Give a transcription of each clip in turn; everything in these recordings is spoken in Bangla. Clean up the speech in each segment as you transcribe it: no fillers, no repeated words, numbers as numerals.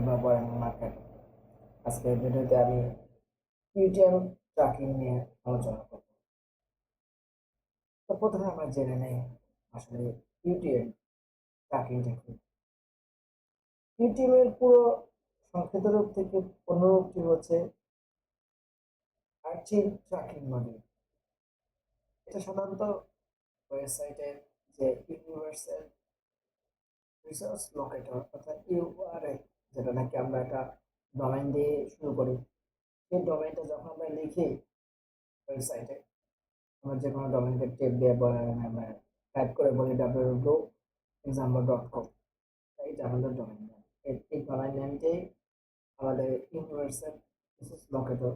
ব্যবহার মার্কেট। আজকের ভিডিওতে আমি ইউটিএম ট্র্যাকিং নিয়ে আলোচনা করব। তো প্রথমে আমরা জেনে নেই আসলে ইউটিএম ট্র্যাকিংটা কি। ইউটিএম এর পুরো সংক্ষিপ্ত রূপ থেকে পূর্ণরূপটি হচ্ছে আর্চিভ ট্র্যাকিং মডিউল। এটা সাধারণত ওয়েবসাইটের যে ইউনিভার্সাল রিসোর্স লোকেটর অর্থাৎ ইউআরএল, যেটা নাকি আমরা একটা ডোমেইন দিয়ে শুরু করি। সেই ডোমেইনটা যখন আমরা লিখি ওয়েবসাইটে, আমরা যে কোনো ডোমেইনকে টেপ দিয়ে আমরা টাইপ করে বলি www.example.com, এটা আমাদের ডোমেইন নেম। এই ডোমেইন নেমটাই আমাদের ইউনিভার্সাল রিসোর্স লোকেটর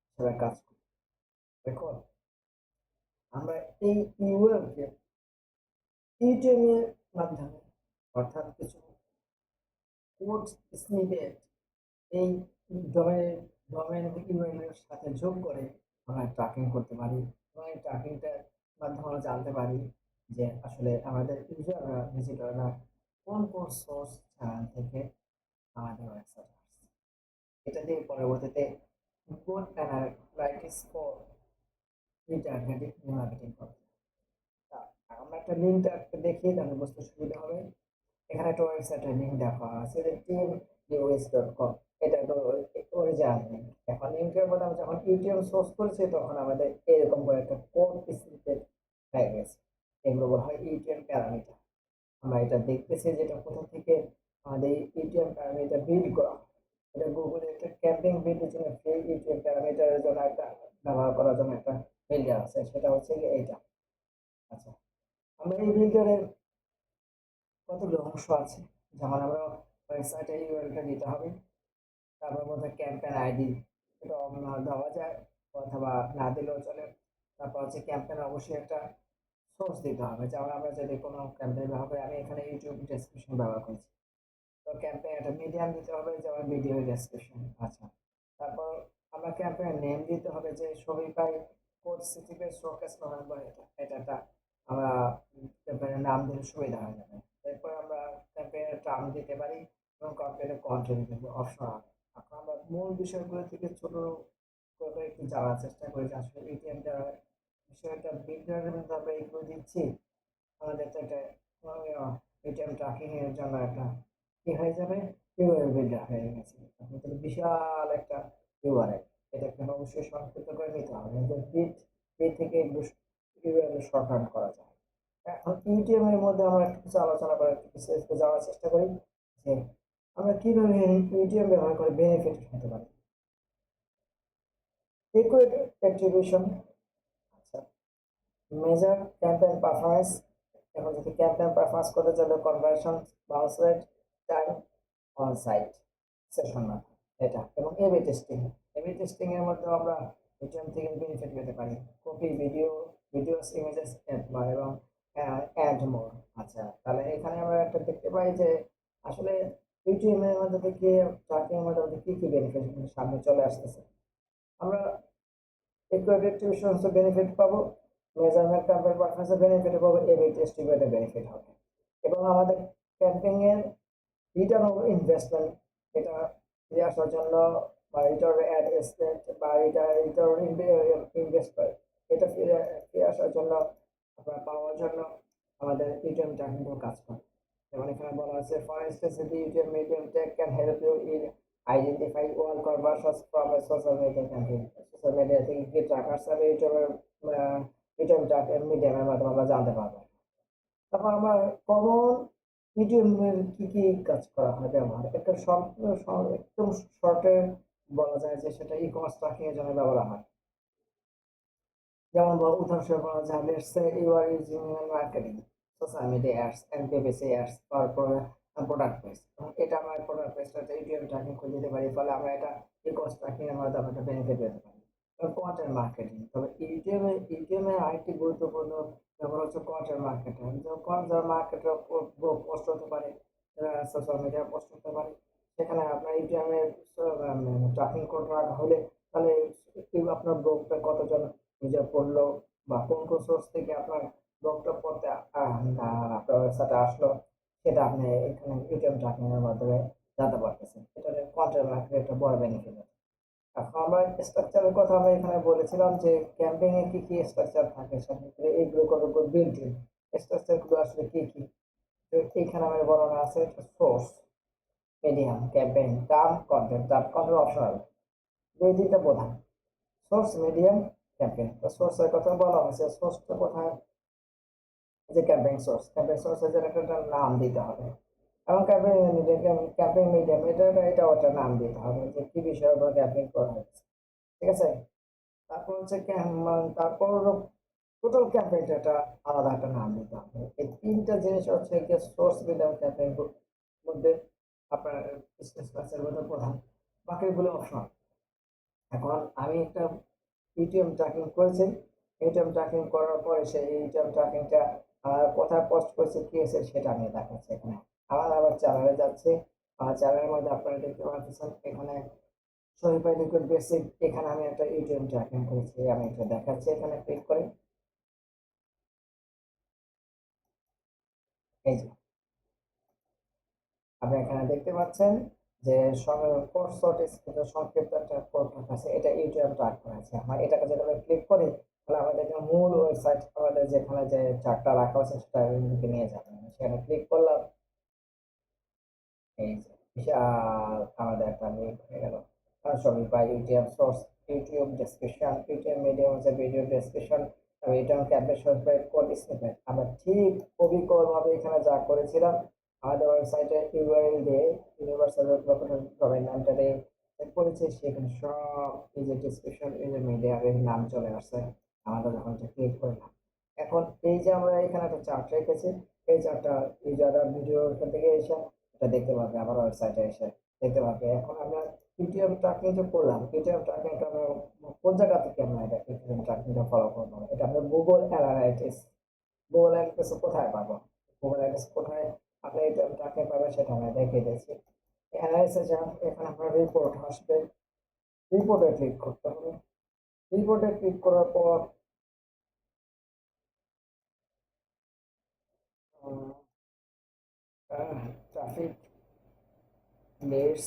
হিসেবে কাজ করে। দেখুন, আমরা এই ইউআরএল কে ইউটিএম এর মাধ্যমে অর্থাৎ কিছু কোড স্নিপেট এই ডোমেইন ইউআরএল এর সাথে যোগ করে আমরা ট্র্যাকিং করতে পারি এবং এই ট্র্যাকিংটার মাধ্যমে আমরা জানতে পারি যে আসলে আমাদের ইউজাররা ভিজিটররা কোন কোন সোর্স চ্যানেল থেকে আমাদের ওয়েবসাইটে আসছে। এটা দিয়ে পরবর্তীতে good analytics for retargeting remarketing করতে। আমরা একটা লিঙ্কটা দেখিয়ে তাহলে বুঝতে সুবিধা হবে। এখানে একটা ওয়েবসাইটের লিঙ্ক দেওয়া আছে যে teamus.com, এটা একটা অরিজিনাল লিঙ্ক। এখন লিঙ্কের মধ্যে আমরা যখন ইউটিএম সোর্স করেছি তখন আমাদের এরকম করে একটা কোড স্নিপেট হয়ে গেছে। এগুলো বলা হয় ইউটিএম প্যারামিটার। আমরা এটা দেখতেছি যেটা কোথা থেকে আমাদের ইউটিএম প্যারামিটার বিল্ড করা হয়। এটা গুগলে একটা ক্যাম্পেইন বিল্ডের জন্য ফ্রি ইউটিএম প্যারামিটারের জন্য একটা ব্যবহার করার জন্য একটা বিল্ডার আছে, সেটা হচ্ছে এইটা। আচ্ছা, আমরা এই বিল্ডারের কতগুলো অংশ আছে। যেমন আমরা ওয়েবসাইটে ইউআরএলটা দিতে হবে, তারপর মধ্যে ক্যাম্পেইন আইডি, এটা দেওয়া যায় অথবা না দিলেও চলে। তারপর হচ্ছে ক্যাম্পেইন অবশ্যই একটা সোর্স দিতে হবে, যেমন আমরা যদি কোনো ক্যাম্পেইন ব্যবহার করি, আমি এখানে ইউটিউব ডেসক্রিপশন ব্যবহার করছি, তো ক্যাম্পেইন একটা মিডিয়াম দিতে হবে যেমন ভিডিও ডেসক্রিপশন। আচ্ছা, তারপর আমরা ক্যাম্পেইন নেম দিতে হবে যে সবিপাই কোড সিটিপে শোকেস নভেম্বর, এটা একটা আমরা ক্যাম্পেইনের নাম দিলে সুবিধা হয়ে যাবে। এরপর আমরা ক্যাম্পেইনের টার্ম দিতে পারি এবং ক্যাম্পেইনের কন্টেন্ট দিতে অপশনাল। এখন আমরা মূল বিষয়গুলো থেকে ছোট করে একটু জানার চেষ্টা করি যে আসলে এটিএমটা বিষয়টা বিল্ডারের মধ্যে আমরা এগুলো দিচ্ছি, আমাদের তো একটা এটিএম ট্র্যাকিং এর জন্য একটা কি হয়ে যাবে, ইউআরএল বিল্ডার হয়ে গেছে। আপনি তাহলে বিশাল একটা ইউআরএল, এটাকে অবশ্যই সংক্ষিপ্ত করে নিতে হবে যে বিট থেকে ইউআরএল শর্টহান্ড করা যায়। এখন ইউটিএম এর মধ্যে আমরা একটু কিছু আলোচনা করে একটু বিস্তারিত যাওয়ার চেষ্টা করি যে আমরা কিভাবে ইউটিএম ব্যবহার করে বেনিফিট হতে পারি। Liquid attribution. আচ্ছা, মেজার ক্যাম্পেইন পারফরম্যান্স। এখন যদি ক্যাম্পেইন পারফরম্যান্স করতে চাইলে conversion, bounce rate, time on site, session মাথা, এটা এবং এবি টেস্টিং। এবি টেস্টিং এর মধ্যে আমরা এটিএম থেকে বেনিফিট পেতে পারি কপি ভিডিওস ইমেজেস এবং অ্যাড মোর। আচ্ছা, তাহলে এখানে আমরা একটা দেখতে পাই যে আসলে ইউটিএম এর মধ্যে থেকে ট্র্যাকিং এর মধ্যে কি কি বেনিফিট সামনে চলে আসতেছে। আমরা ইকুইডিস্ট্রিবিউশন বেনিফিট পাবো, মেজারমেন্ট ক্যাম্পেইন পারফরম্যান্সের বেনিফিট পাবো, এবি টেস্টিং এর বেনিফিট হবে এবং আমাদের ক্যাম্পেইন এর রিটার্ন অফ ইনভেস্টমেন্ট, এটা ফিরে আসার জন্য বা রিটার্ন অ্যাড স্পেন্ড বা রিটার্ন ইনভেস্ট করে এটা ফিরে ফিরে আসার জন্য আমরা পাওয়ার জন্য আমাদের ইউটিএম ট্র্যাকিং কাজ করে। যেমন এখানে বলা আছে for instance the UTM medium tag can help you in identify all conversions from a social media campaign. Social media থেকে কি ট্র্যাকার্স হবে ইউটিউবের ইউটিএম ট্র্যাকিং মিডিয়ামের মাধ্যমে আমরা জানতে পারবো। তারপর আমরা কমন ইডিওমের কি কি কাজ করা হয় ব্যবহার, একটা একদম শর্টে বলা যায় যে সেটা ই কমার্স ট্র্যাকিং এর জন্য ব্যবহার হয়। যেমন উদাহরণস্বরূপ বলা যায় let's say you are using marketing social media ads and PPC ads for product page, এটা আমরা প্রোডাক্ট পেজটা ইডিএম ট্র্যাকিং করে দিতে পারি, ফলে আমরা এটা ই কমার্স ট্র্যাকিং এর মাধ্যমে একটা বেনিফিট পেতে পারি। কন্টেন্ট মার্কেটিং, তবে ইডিএম এ আরেকটি গুরুত্বপূর্ণ ব্যবহার হচ্ছে কন্টেন্ট মার্কেটিং। কন্টেন্ট মার্কেটের পোস্ট হতে পারে, সোশ্যাল মিডিয়া পোস্ট হতে পারে, সেখানে আপনার ইডিএম এর ট্র্যাকিং করা হলে তাহলে আপনার ব্লগটা কতজন নিজে পড়লো বা কোন কোন সোর্স থেকে আপনার ব্লগটা পড়তে আপনার ওয়েবসাইটে আসলো, সেটা আপনি এখানে ইউটিউব ট্র্যাকিং এর মাধ্যমে জানতে পারতেছেন। এটা কন্টেন্ট মার্কেটের একটা বড় বেনিফিট আছে। এখন আমরা স্ট্রাকচারের কথা আমরা এখানে বলেছিলাম যে ক্যাম্পেইন এ কি স্ট্রাকচার থাকে, সেক্ষেত্রে এইগুলো কতগুলো বিল্ট ইন স্ট্রাকচার গুলো আসলে কি। তো এখানে আমার বর্ণনা আছে source, medium, campaign, term content optional, এই দুইটা প্রধান। Source, medium, campaign. তো সোর্সের কথা বলা হয়েছে, সোর্সটা কোথায়, যে ক্যাম্পেইন সোর্সের জন্য একটা নাম দিতে হবে, এবং ক্যাম্পেইন মিডিয়াম এটাও একটা নাম দিতে হবে যে কি বিষয়ের উপর ক্যাম্পেইন করা হচ্ছে। ঠিক আছে? তারপর হচ্ছে তারপর টোটাল ক্যাম্পেইনটা একটা আলাদা একটা নাম দিতে হবে। এই তিনটা জিনিস হচ্ছে গিয়ে সোর্স মিডিয়াম ক্যাম্পেইন মধ্যে আপনার বিজনেস ক্লাসের মধ্যে প্রধান, বাকিগুলো অপশনাল। এখন আমি একটা ইটিএম ট্র্যাকিং করেছি। ইটিএম ট্র্যাকিং করার পরে সেই ইটিএম ট্র্যাকিংটা কোথায় পোস্ট করেছে কি হয়েছে সেটা আমি দেখাচ্ছি এখানে। আবার চ্যানেলে যাচ্ছি। চ্যানেলের মধ্যে আপনারা দেখতে পাচ্ছেন এখানে শরীফাই লিকুইড বেসিক, এখানে আমি একটা ইটিএম ট্র্যাকিং করেছি, আমি এটা দেখাচ্ছি এখানে ক্লিক করে। এই যে আপনি এখানে দেখতে পাচ্ছেন যে কোর্স নোটিস কিন্তু সংক্ষিপ্ত একটা কোড আছে, এটা ইউটিউব ট্র্যাক করা আছে। আমরা এটাকে যদি আমরা ক্লিক করি তাহলে আমাদের এখানে মূল ওয়েবসাইট, আমাদের যেখানে যে চার্টটা রাখা আছে সেটা দিকে নিয়ে যাবে। সেখানে ক্লিক করলাম, এই যে বিশাল আমাদের একটা লিঙ্ক হয়ে গেল। Sorry, by YouTube source, YouTube description, YouTube medium হচ্ছে ভিডিও ডেসক্রিপশন, এবং এটা ক্যাপশন সাবস্ক্রাইব কোড স্নিপেট। আমরা ঠিক অবিকলভাবে এখানে যা করেছিলাম আমাদের ওয়েবসাইটে ইউআরএল দিয়ে ইউনিভার্সাল ডোমেইন নামটা দিয়ে করেছি, সেখানে সব এই যে ডেসক্রিপশন, এই যে মিডিয়ামের নাম চলে আসছে আমরা যখন এটা ক্লিক করলাম। এখন এই যে আমরা এখানে একটা চার্ট রেখেছি, এই চার্টটা ইউজাররা ভিডিও এখান থেকে এসে এটা দেখতে পাবে, আমার ওয়েবসাইটে এসে দেখতে পাবে। এখন আমরা ইউটিউব ট্র্যাকিং যে করলাম, ইউটিউব ট্র্যাকিংটা আমরা কোন জায়গা থেকে আমরা এটা ইউটিউব ট্র্যাকিংটা ফলো করবো, এটা আমরা গুগল অ্যানালাইটিক্স কোথায় পাবো, গুগল অ্যানালাইটিক্স কোথায় আপনি ইউটিউব ট্র্যাকিং পাবেন সেটা আমরা দেখিয়ে দিচ্ছি। অ্যানালাইসিসে যান, এখানে আপনার রিপোর্ট আসবে, রিপোর্টে ক্লিক করতে হবে। রিপোর্টে ক্লিক করার পর traffic leads,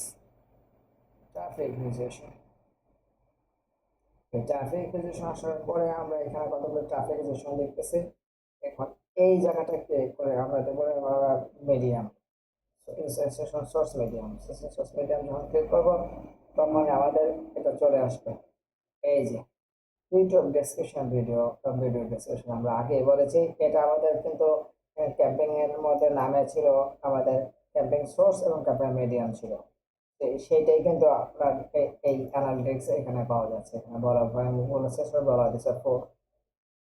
traffic rejection, traffic registration আসার পরে আমরা এখানে কতগুলো ট্রাফিক রেজিস্ট্রেশন দেখতেছি। এখন এই জায়গাটা ক্লিক করে আমরা দেবো medium, session source medium, session source medium যখন ক্লিক করবো তখন আমাদের এটা চলে আসবে। এই যে ইউটিউব ডেসক্রিপশন, ভিডিও ডেসক্রিপশন আমরা আগে বলেছি, এটা আমাদের কিন্তু ক্যাম্পেইন এর মধ্যে নামে ছিল আমাদের ক্যাম্পেইন সোর্স এবং ক্যাম্পেইন মিডিয়াম ছিল। সেইটাই কিন্তু আপনার এই অ্যানালিটিক্স এখানে পাওয়া যাচ্ছে। এখানে বলা হয় মূল সেশন বলা হয়েছে ফোর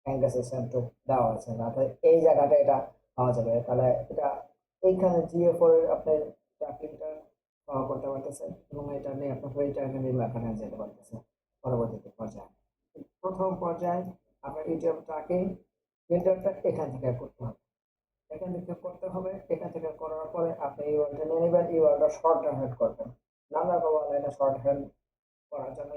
অ্যাঙ্গেল সেশন টু দেওয়া আছে, তাহলে এই জায়গাটা এটা পাওয়া যাবে। তাহলে এটা এইখানে জিও4 এর আপনার ট্র্যাকিংটা করতে পারতেছেন, এবং এটা নিয়ে আপনার ওইটা নিয়ে এখানে যেতে পারতেছে পরবর্তীতে পর্যায়ে। প্রথম পর্যায়ে আপনার ইউটিউব ট্র্যাকিং ফিল্টারটা এখান থেকে করতে হবে, এখান থেকে করতে হবে। এখান থেকে করার পরে আপনি ইউআরএলটা নিয়ে নেবেন, ইউআরএলটা শর্ট হ্যান্ড করবেন। নানা অনলাইনে শর্ট হ্যান্ড করার জন্য,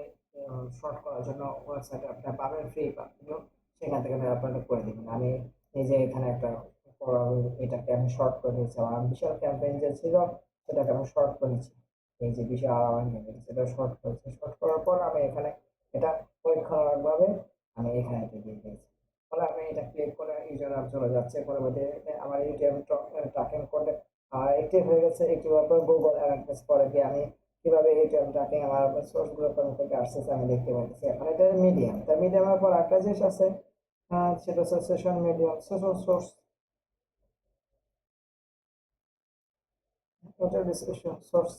শর্ট করার জন্য ওয়েবসাইটে আপনি পাবেন, ফ্রি পাবেন, সেখান থেকে আপনারা করে দিবেন। আমি নিজে এখানে একটা এটাকে আমি শর্ট করে দিয়েছি, আমার বিশাল ক্যাম্পেইন যে ছিল সেটাকে আমি শর্ট করেছি। এই যে বিশাল সেটা শর্ট করেছি, শর্ট করার পর আমি এখানে এটা পরীক্ষামূলকভাবে আমি এখানে এটা দিয়ে দিয়েছি। ফলে আমি এটা ক্লিক করে ইউজার নাম চলে যাচ্ছে, পরবর্তীতে আমার ইউটিউব ট্র্যাকিং করলে অ্যাক্টিভ হয়ে গেছে। অ্যাক্টিভ হওয়ার পর গুগল অ্যানালিটিক্স পরে গিয়ে আমি কিভাবে ইউটিউব ট্র্যাকিং আমার সোর্স গুলো কোথা থেকে আসতেছে আমি দেখতে পাচ্ছি। এখন এটা মিডিয়াম, তা মিডিয়ামের পর একটা জিনিস আছে, সেটা হচ্ছে সেশন মিডিয়াম, সেশন সোর্স, ওটার ডিসক্রিপশন সোর্স,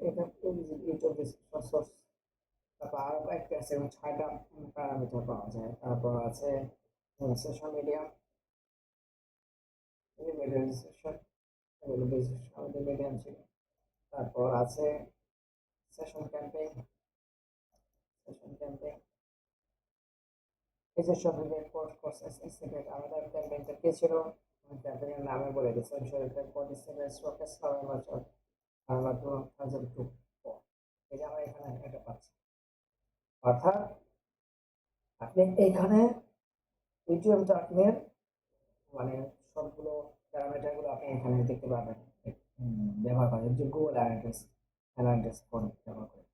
এটা ইউটিউব ডিসক্রিপশন সোর্স। তারপর আরো কয়েকটা আছে এবং 6টা প্যারামিটার পাওয়া যায়। তারপর আছে সেশন মিডিয়াম, মিডিয়াম ডিসক্রিপশন, এগুলো আমাদের মিডিয়াম ছিল। তারপর আছে সেশন ক্যাম্পেইন, সেশন ক্যাম্পেইন, এই যে সব পোস্ট প্রসেস এস্টিমেট আমাদের ক্যাম্পেইনটা কি ছিল, ক্যাম্পেইনের নামে বলে দিয়েছে শরীফের কোড এস্টিমেট স্টকেস নভেম্বর নভেম্বর 2002। এই যে আমরা এখানে এটা পাচ্ছি, অর্থাৎ আপনি এইখানে ইউটিউব ট্র্যাকিংয়ের মানে সবগুলো প্যারামিটার গুলো আপনি এখানে দেখতে পাবেন ব্যবহার করেন, যে গুগল অ্যানালিটিক্স। অ্যানালিটিক্স ফোন ব্যবহার করে।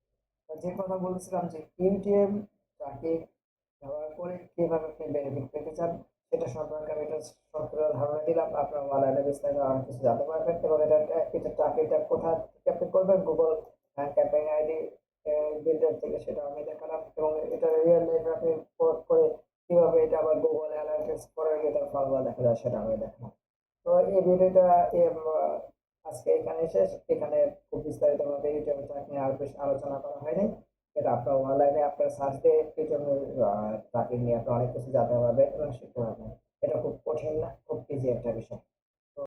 তো যে কথা বলছিলাম যে এটিএম ট্র্যাকিং ব্যবহার করে কিভাবে আপনি বেনিফিট পেতে চান সেটা সম্পর্কে আমি একটা সংক্ষিপ্ত ধারণা দিলাম। আপনার অনলাইনে বিস্তারিত অনেক কিছু জানতে পারবেন এবং এটা ট্র্যাকিংটা কোথা থেকে আপনি করবেন গুগল ক্যাম্পেইন আইডি বিল্ডার থেকে সেটা আমি দেখালাম এবং এটা রিয়েল লাইফে আপনি প্রয়োগ করে কিভাবে এটা আবার গুগল অ্যানালিটিক্স করে এটার ফলাফল দেখা যায় সেটা আমি দেখালাম। তো এই ভিডিওটা আজকে এখানে শেষ। এখানে খুব বিস্তারিতভাবে ইউটিউব ট্র্যাকিং আর বেশি আলোচনা করা হয়নি। এটা আপনার অনলাইনে আপনার সার্চ দিয়ে ইউটিউব ট্র্যাকিং নিয়ে আপনি অনেক কিছু জানতে পারবেন এবং শিখতে পারবেন। এটা খুব কঠিন না, খুব ইজি একটা বিষয়।